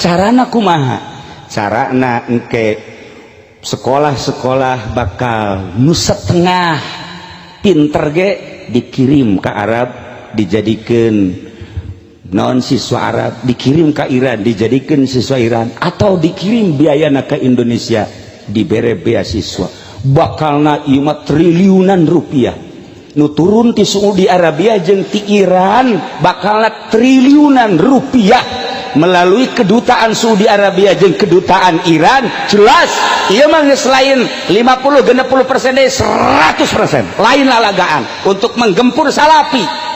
carana kumaha carana engke sekolah-sekolah bakal nu setengah pinter ge dikirim ke Arab dijadikan non siswa Arab, dikirim ke Iran dijadikan siswa Iran, atau dikirim biayana ke Indonesia dibere beasiswa. Bakalna ieu mah triliunan rupiah nu turun ti Saudi Arabia jeung ti Iran, bakalna triliunan rupiah melalui kedutaan Saudi Arabia jeung kedutaan Iran. Jelas ieu mah geus lain 50-60% deh 100% lain lalagaan untuk menggempur salafi.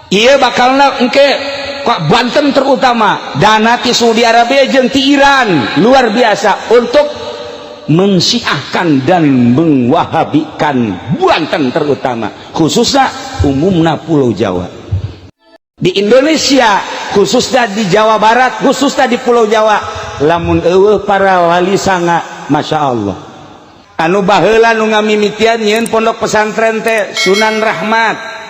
Ieu bakalna engke Banten terutama dana ti Saudi Arabia jeung ti Iran luar biasa untuk mensyiahkan dan mengwahabikan Banten terutama, khususnya umumna Pulau Jawa. Di Indonesia khususnya di Jawa Barat, khususnya di Pulau Jawa, lamun eueuh para wali sanga Masya Allah anu baheula nu ngamimitian nyeun pondok pesantren teh Sunan Rahmat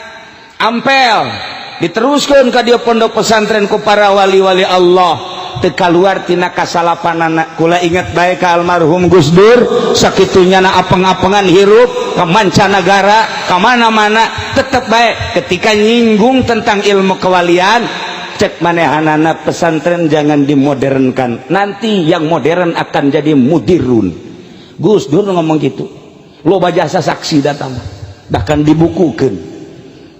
Ampel, diteruskeun ka dieu pondok pesantren ku para wali-wali Allah teu kaluar tina kasalapanana. Kula inget bae ka almarhum Gus Dur sakitunya na apeng-apengan hirup ka mancanagara ka mana-mana, tetep bae ketika nyinggung tentang ilmu kewalian cek manehanana pesantren jangan dimodernkan, nanti yang modern akan jadi mudirun. Gus Dur ngomong gitu, loba jasa saksi datang bahkan dibukukeun.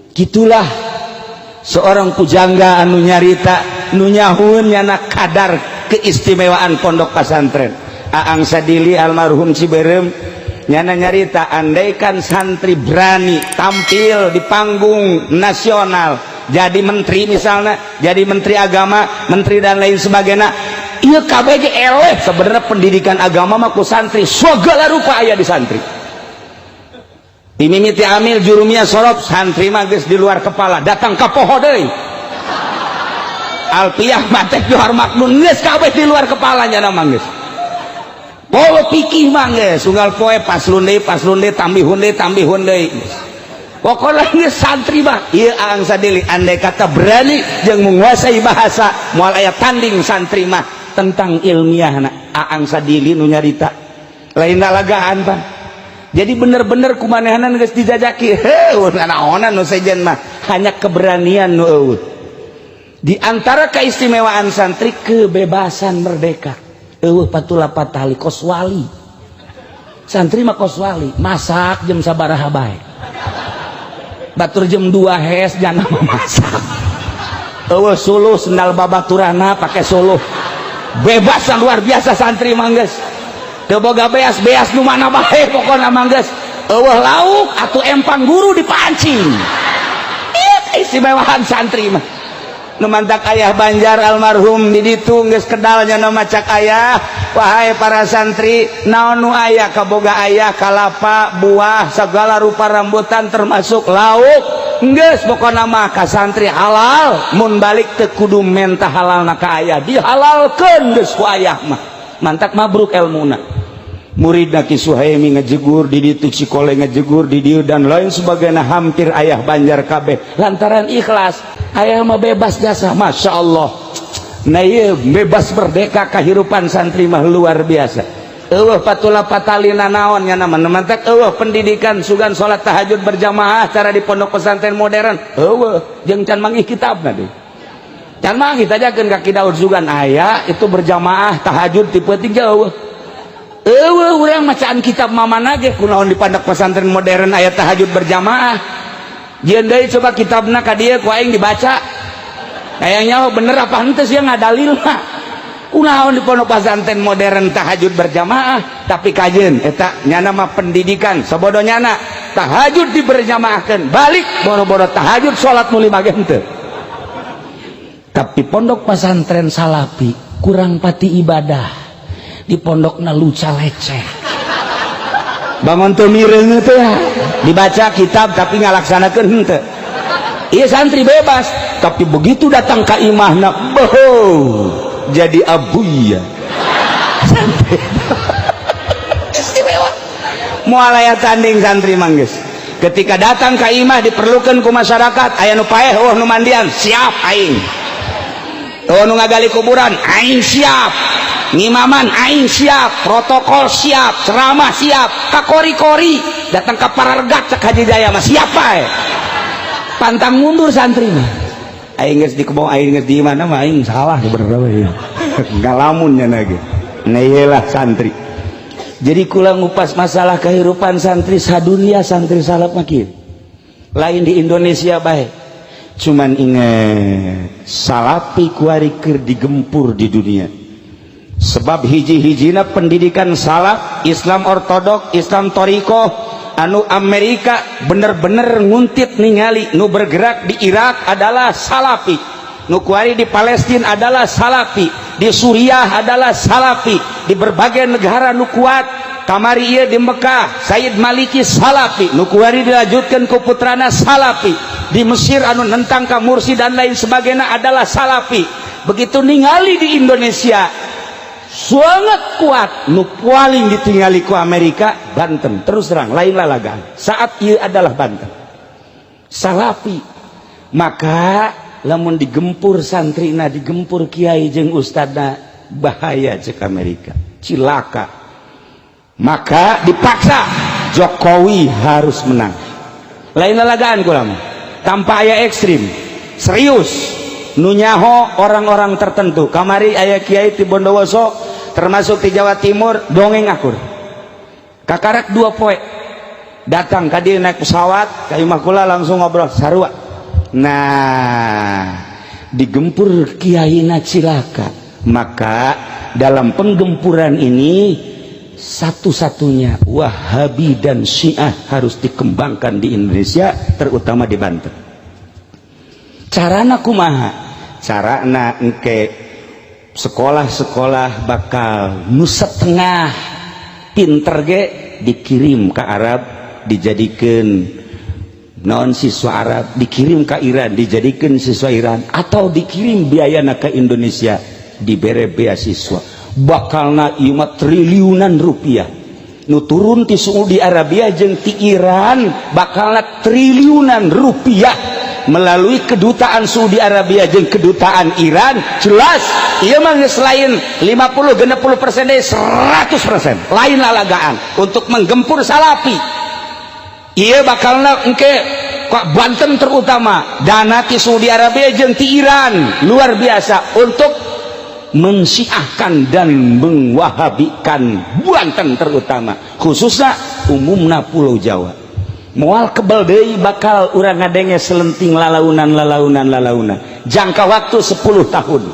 Gitulah seorang pujangga anu nyarita nu nyahun nyana kadar keistimewaan pondok pesantren. Aang Sadili almarhum Ciberem nyana nyarita, andaikan santri berani tampil di panggung nasional jadi menteri, misalnya jadi menteri agama, menteri dan lain sebagainya, iya KBG eleh. Sebenarnya pendidikan agama mah ku santri segala rupa aya di santri. Imimiti amil jurumia sorop santri mah geus di luar kepala, datang ka poho deui. Alpiyah matek Johar Maknun geus kabeh di luar kepalanya na mah geus. Poho pikih mah geus unggal poe paslun deui tambihun deui. Pokoknya geus santri mah ieu Aang Sadili andai kata berani jeung menguasai bahasa moal aya tanding santri mah tentang ilmiahna. Aang Sadili nu nyarita lain lalagaan Bang. Jadi bener-bener kumanehanan geus dijajaki heuh naonan nu sejen mah hanya keberanian nu eueuh. Di antara keistimewaan santri kebebasan merdeka. Eueuh patula patali koswali. Santri mah koswali, masak jam sabaraha bae. Batur jam 2 hes jana memasak. Eueuh suluh sendal babaturana pake suluh. Bebas luar biasa santri mah geus. Teu boga beas nu mana bae pokona mah geus. Eueuh lauk atuh empang guru dipancing. Ieu keistimewaan santri mah. Nu mantak ayah Banjar almarhum di ditu geus kedalnya nu macak ayah, wahai para santri naon nu aya kaboga ayah kalapa buah segala rupa rambutan termasuk lauk geus pokona mah ka santri halal, mun balik teu kudu mentah halalna ka ayah, dihalalkeun geus ku ayah mah. Mantak mabruk elmuna. Muridna Ki Suhaimi ngajegur di ditu, Cikole ngajegur di dieu dan lain sebagainya, hampir ayah Banjar kabeh lantaran ikhlas. Ayah mah bebas jasa, Masya Allah. Nah iya bebas merdeka kehidupan santri mah luar biasa. Eueuh patula patalina naon nya nama mantak eueuh pendidikan sugan salat tahajud berjamaah cara di pondok pesantren modern. Eueuh jeung can mangih kitabna deui. Can mangih tajakeun ka Ki Daud sugan aya itu berjamaah tahajud ti peuting eueuh. Eueuh urang macaan kitab mamana ge kunaon di pondok pesantren modern aya tahajud berjamaah. Jieun deui coba kitabna ka dieu ku aing dibaca. Kayaknya bener apa henteu sia ngadalilna. Kunaon di pondok pesantren modern tahajud berjamaah, tapi kajeun eta nyana mah pendidikan sabodo nyana tahajud diberjamaahkeun, balik boro-boro tahajud salat nu 5 ge henteu. Tapi pondok pesantren salafi kurang pati ibadah. Di pondokna luca leceh. Bangun teu mireung teh dibaca kitab tapi ngalaksanakeun henteu. Ieu santri bebas, tapi begitu datang ka imahna, boh, jadi abuya. Santri. Istimewa. Moal aya tanding santri mah geus. Ketika datang ka imah diperlukeun ku masyarakat aya nu paeh nu mandian, siap aing. tuh nu ngagali kuburan aing siap, ngimaman aing siap, protokol siap, ceramah siap, kakori-kori datang ke Parargat cek Haji Jaya mah siapa pantang mundur santri mah aing geus di kebon aing geus di mana mah aing salah sebenarnya ngalamunnya lagi nah santri. Jadi kula ngupas masalah kehidupan santri sadunia santri salaf makin lain di Indonesia baik. Cuman ingat salapi kuari keur digempur di dunia sebab hiji-hijina pendidikan salaf Islam ortodok Islam torikoh anu Amerika bener-bener nguntit ningali nu bergerak di Irak adalah salafi, nu kuari di Palestina adalah salafi, di Suriah adalah salafi, di berbagai negara nu kuat kamari ieu di Mekah Sayyid Maliki salafi, nu kuari dilanjutkan ku putrana salafi, di Mesir anu nentang ka Mursi dan lain sebagainya adalah salafi. Begitu ningali di Indonesia sangat kuat nu paling ditinggali ku Amerika Banten, terus terang lain lalagaan saat ieu adalah Banten salafi. Maka lamun digempur santrina digempur kiai jeung ustadna bahaya cek Amerika cilaka. Maka dipaksa Jokowi harus menang lain lalagaan kula mah tanpa aya ekstrim serius nu nyaho orang-orang tertentu. Kamari aya kiai ti Bondowoso termasuk di Jawa Timur dongeng akur kakarek 2 poe datang ka dieu naik pesawat ka imah kula langsung ngobrol sarua. Nah digempur kiaina cilaka. Maka dalam penggempuran ini satu-satunya Wahabi dan Syiah harus dikembangkan di Indonesia terutama di Banten. Carana kumaha? Carana engke sekolah-sekolah bakal nu setengah pinter ge dikirim ke Arab dijadikan non siswa Arab, dikirim ke Iran dijadikan siswa Iran, atau dikirim biayana ke Indonesia dibere beasiswa. Bakalna ieu mah triliunan rupiah nu turun ti Saudi Arabia jeung ti Iran bakalna triliunan rupiah melalui kedutaan Saudi Arabia jeung kedutaan Iran. Jelas ieu mah geus lain 50-60% deui 100% lain lalagaan untuk menggempur salafi. Ieu bakalna engke ka Banten terutama dana ti Saudi Arabia jeung ti Iran luar biasa untuk mensyiahkan dan mengwahabikan Banten terutama khususnya umumna Pulau Jawa. Moal kebal deui bakal urang ngadenge selenting lalaunan jangka waktu 10 tahun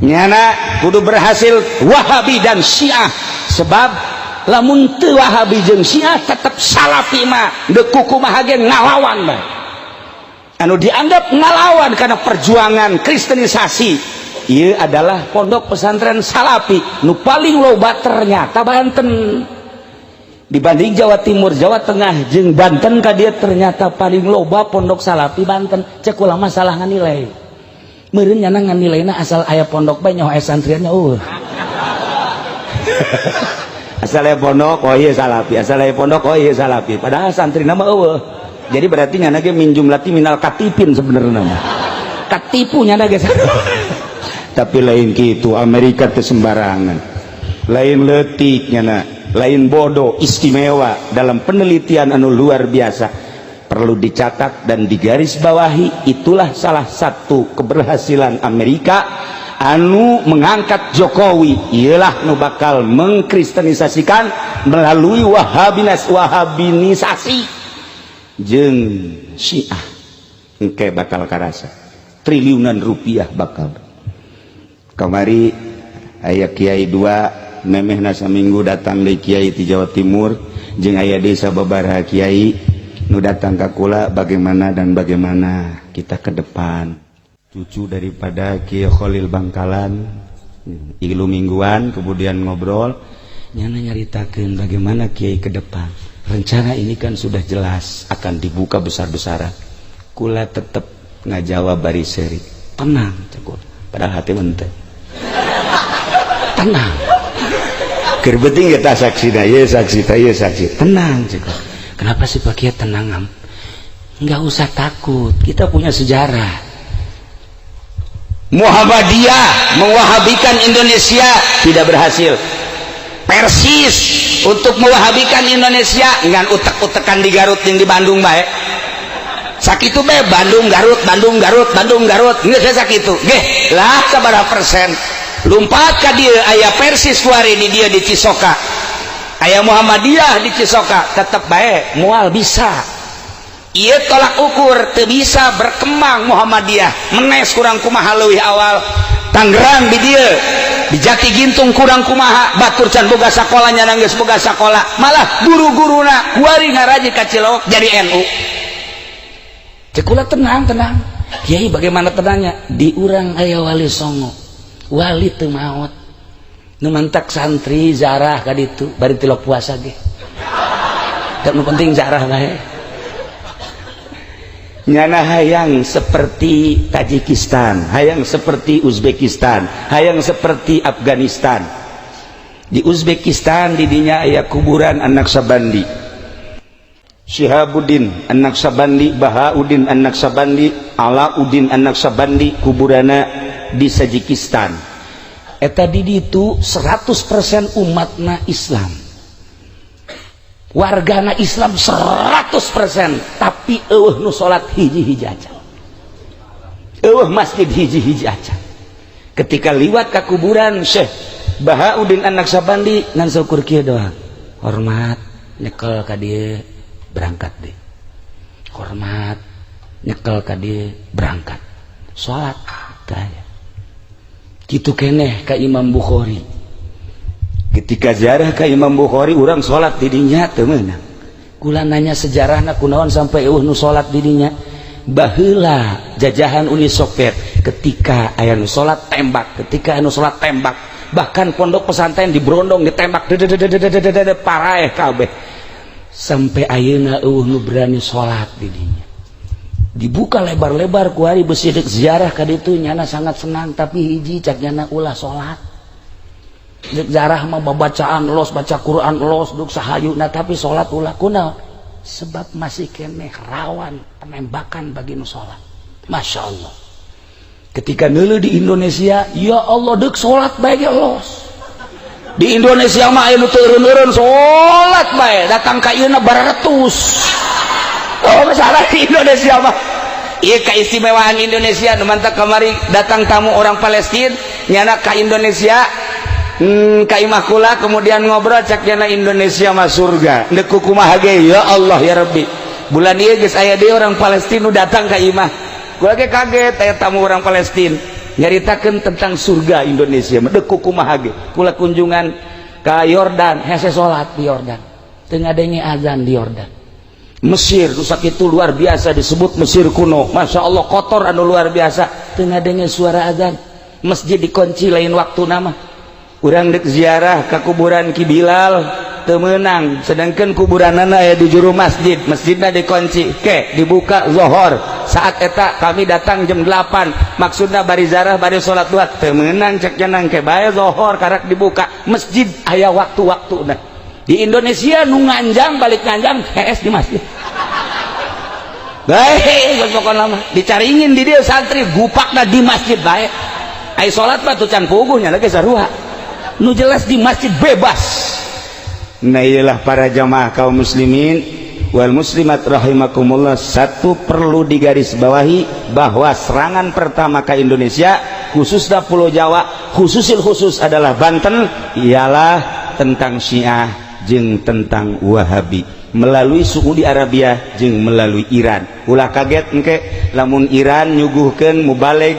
nyana kudu berhasil Wahabi dan Syiah. Sebab lamun teu Wahabi jeung Syiah tetep salafi mah deuk kumaha ge ngalawan mah anu dianggap ngalawan karena perjuangan kristenisasi. Ieu adalah pondok pesantren salafi nu paling loba ternyata Banten dibanding Jawa Timur, Jawa Tengah jeung Banten ka dieu ternyata paling loba pondok salafi Banten. Cek ulama salah nganilai meureun nyana nganilaina asal aya pondok bae nyaho aya santriannya asal aya pondok oh ieu salafi, asal aya pondok oh ieu salafi, padahal santrina mah eueuh. Jadi berarti nyana ge min jumlati minal katipin sebenarnya mah katipu nyana ge tapi lain gitu Amerika teu sembarangan, lain leutiknya, lain bodoh, istimewa dalam penelitian anu luar biasa. Perlu dicatat dan digarisbawahi, itulah salah satu keberhasilan Amerika anu mengangkat Jokowi. Ialah nu bakal mengkristenisasikan melalui wahabinisasi jeung Syiah engke bakal karasa triliunan rupiah bakal. Kamari aya kiai 2 memehna saminggu datang deui kiai ti Jawa Timur jeung aya desa babaraha kiai nu datang ka kula bagaimana kita ke depan. Cucu daripada Kiai Khalil Bangkalan ilu mingguan kemudian ngobrol nyana nyaritakeun bagaimana kiai ke depan. Rencana ini kan sudah jelas akan dibuka besar-besaran. Kula tetep ngajawab bari seuri. Tenang cekul. Padahal hati menteh. Tenang keur penting kita saksi tenang cek. Kenapa sih Pak Kiai tenang? Nggak usah takut, kita punya sejarah. Muhammadiyah mewahabikan Indonesia tidak berhasil. Persis untuk mewahabikan Indonesia dengan utek-utekan di Garut yang di Bandung baik. Sakitu be Bandung Garut nggak saya sakitu nggih lah sabaraha persen lumpat ka dieu aya Persis kuari di dia di Cisoka aya Muhammadiyah di Cisoka tetep bae moal bisa ieu tolak ukur teu bisa berkembang Muhammadiyah menes kurang kumaha leuwih awal Tangerang di dieu di Jati Gintung kurang kumaha batur can boga sakola nyana geus boga sakola malah guru-guruna kuari ngaraji ka Cilewok jadi NU. Cekula tenang Kiai bagaimana tenangnya di urang aya wali songo wali teu maot nu mantak santri zarah ka ditu bari tilok puasa ge dan nu penting zarah bae nyana hayang seperti Tajikistan hayang seperti Uzbekistan hayang seperti Afghanistan. Di Uzbekistan di dinya aya kuburan anak Sabandi Syihabuddin An-Naqsabandi, Bahauddin An-Naqsabandi, Alauddin An-Naqsabandi kuburana di Tajikistan. Eta di ditu 100% umatna Islam. Wargana Islam 100%, tapi eueuh nu salat hiji-hiji aja. Eueuh masjid hiji-hiji aja. Ketika liwat ka kuburan Syekh Bahauddin An-Naqsabandi ngan syukur kieu doa. Hormat nyekel ka dieu berangkat deh hormat nyekel ka dieu berangkat salat tanya kitu keneh ka Imam Bukhari ketika ziarah ka Imam Bukhari urang salat di dinya teu meunang kula nanya sejarahna kunaon sampai eueuh nu salat di dinya baheula jajahan Uni Soviet ketika aya nu salat tembak ketika anu salat tembak bahkan pondok pesantren diberondong ditembak paraeh kabeh sampai ayeuna eueuh nu berani salat di dinya dibuka lebar-lebar ku ari beusi deuk ziarah ka ditu nyana sangat senang tapi hiji cak nyana ulah salat deuk ziarah mah babacaan los baca Quran los duk sahayuna tapi salat ulah kunaon sebab masih keneh rawan penembakan bagi nu salat. Masya Allah ketika neuleuh di Indonesia ya Allah deuk salat bae ge los di Indonesia mah aya nu teu eureun-eureun salat bae datang ka ieu na bararetus. Oh masalah di Indonesia mah ieu keistimewaan Indonesia nu mantap kamari datang tamu orang Palestina nyana ka Indonesia ka imah kula kemudian ngobrol cak nyana Indonesia mah surga deuk kumaha ge ya Allah ya Rabbi bulan ieu geus aya deui orang Palestina nu datang ka imah kula ge kaget aya tamu orang Palestina nyaritakeun tentang surga Indonesia deuk kumaha ge kula kunjungan ka Yordan hese salat di Yordan teu ngadenge azan di Yordan. Mesir nu sakitu luar biasa disebut Mesir kuno Masya Allah kotor anu luar biasa teu ngadenge suara azan masjid dikunci lain waktu nama urang deuk ziarah ka kuburan Ki Bilal teu meunang sedangkan kuburanana aya di juru masjid masjidna dikunci ke dibuka zuhur saat eta kami datang jam 8 maksudna bari ziarah bari salat duha teu meunang cek jenang ke bae zuhur karak dibuka masjid aya waktu-waktuna di Indonesia nu nganjang balik nganjang hees di masjid bae pokona mah dicaringin di dieu santri gupakna di masjid bae ai salat mah teu can puguh nya ge sarua nu jelas di masjid bebas. Nah iyalah para jamaah kaum muslimin wal muslimat rahimakumullah satu perlu digarisbawahi bahwa serangan pertama ke Indonesia khususnya Pulau Jawa khusus adalah Banten ialah tentang Syiah jeung tentang Wahabi melalui Saudi Arabia jeung melalui Iran. Ulah kaget engke lamun Iran nyuguhkeun mubalig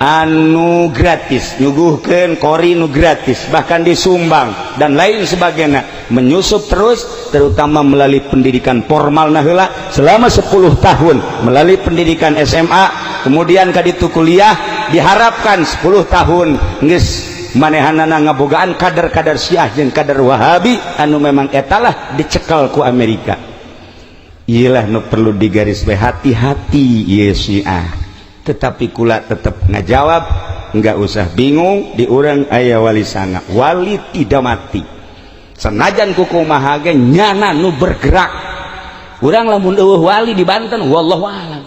anu gratis nyuguhkeun kori nu gratis bahkan disumbang dan lain sebagainya menyusup terus terutama melalui pendidikan formal heula selama 10 tahun melalui pendidikan SMA kemudian kaditu kuliah diharapkan 10 tahun geus manehanana ngabogaan kader-kader Syiah jeung kader Wahabi anu memang etalah dicekel ku Amerika. Iyalah nu perlu digarisbawahi hati-hati ieu Syiah tetapi kula tetap ngajawab enggak usah bingung di urang aya wali sanga wali tidak mati senajan kukumaha ge nyana nu bergerak urang lamun eueuh wali di Banten wallahu a'lam